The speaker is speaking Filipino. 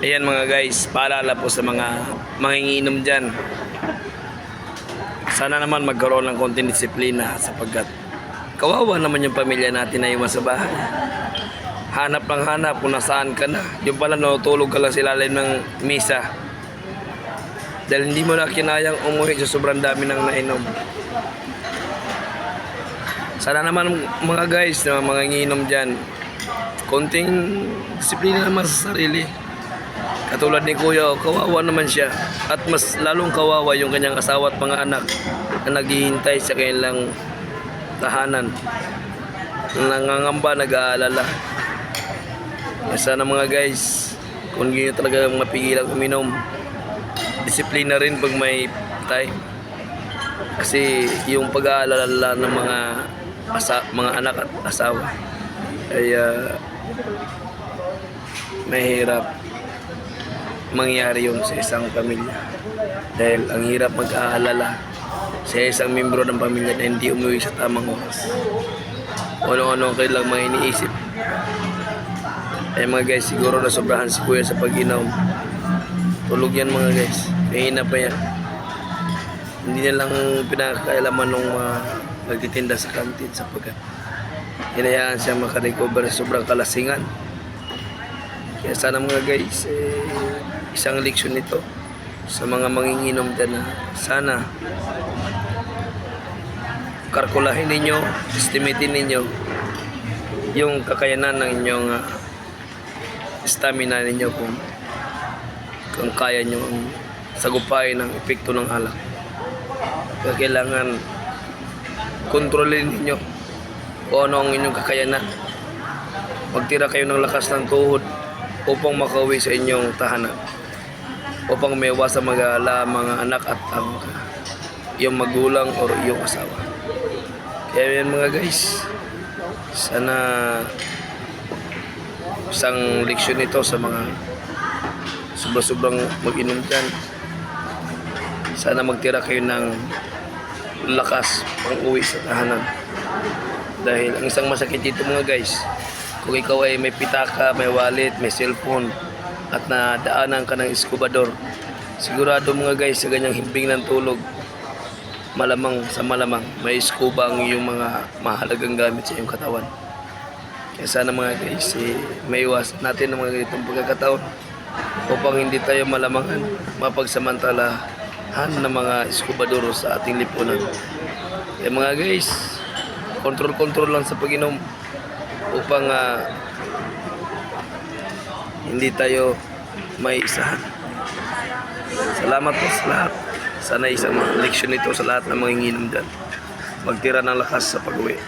Ayan mga guys, paalala po sa mga manginginom dyan. Sana naman magkaroon ng konting disiplina sapagkat kawawa naman yung pamilya natin na iwan sa bahay. Hanap ng hanap kung nasaan ka na. Yung pala natutulog ka lang sa ilalim ng misa. Dahil hindi mo na kinayang umuwi sa sobrang dami ng nainom. Sana naman mga guys na manginginom dyan, konting disiplina naman sa sarili. Katulad ni Kuya, kawawa naman siya. At mas lalong kawawa yung kanyang asawa at mga anak na naghihintay sa kanilang tahanan. Nangangamba, nag-aalala. Sana mga guys, kung hindi nyo talaga mapigilan uminom, disiplina rin pag may time. Kasi yung pag-aalala ng mga anak at asawa ay mahirap mangyari yun sa isang pamilya. Dahil ang hirap mag-aalala sa isang membro ng pamilya na hindi umuwi sa tamang oras. Ano-ano ang kailang mga iniisip. Ay mga guys, siguro na sobrahan si Kuya sa pag-inom. Tulog yan mga guys. Mahina pa yan. Hindi na lang pinakailaman nung nagtitinda sa kantin sapagkat hinayaan siya makarecover sa sobrang kalasingan. Kaya sana mga guys, isang leksyon nito sa mga manginginom dyan na sana kalkulahin ninyo, estimatein ninyo yung kakayanan ng inyong stamina ninyo kung kaya nyo sagupain ang epekto ng alak. Kaya kailangan kontrolin ninyo kung ano ang inyong kakayanan. Magtira kayo ng lakas ng tuhod upang makauwi sa inyong tahanan, upang may iwasan mag-aala mga anak at ang iyong magulang o iyong asawa. Kaya yan mga guys, sana isang leksyon ito sa mga sobrang mag-inom dyan. Sana magtira kayo ng lakas pang uwi sa tahanan. Dahil ang isang masakit dito mga guys, kung ikaw ay may pitaka, may wallet, may cellphone at nadaanan ka ng eskubador, sigurado mga guys sa ganyang himbing ng tulog, malamang may eskuba ang iyong mga mahalagang gamit sa iyong katawan. Kaya sana mga guys, may iwasan natin ng mga ganitong pagkakataon upang hindi tayo malamangan, mapagsamantalahan ng mga eskubador sa ating lipunan. Kaya mga guys, control lang sa pag-inom upang hindi tayo may isahan. Salamat po sa lahat. Sana isang leksyon ito sa lahat ng mga manginginom dyan. Magtira ng lakas sa pag-uwi.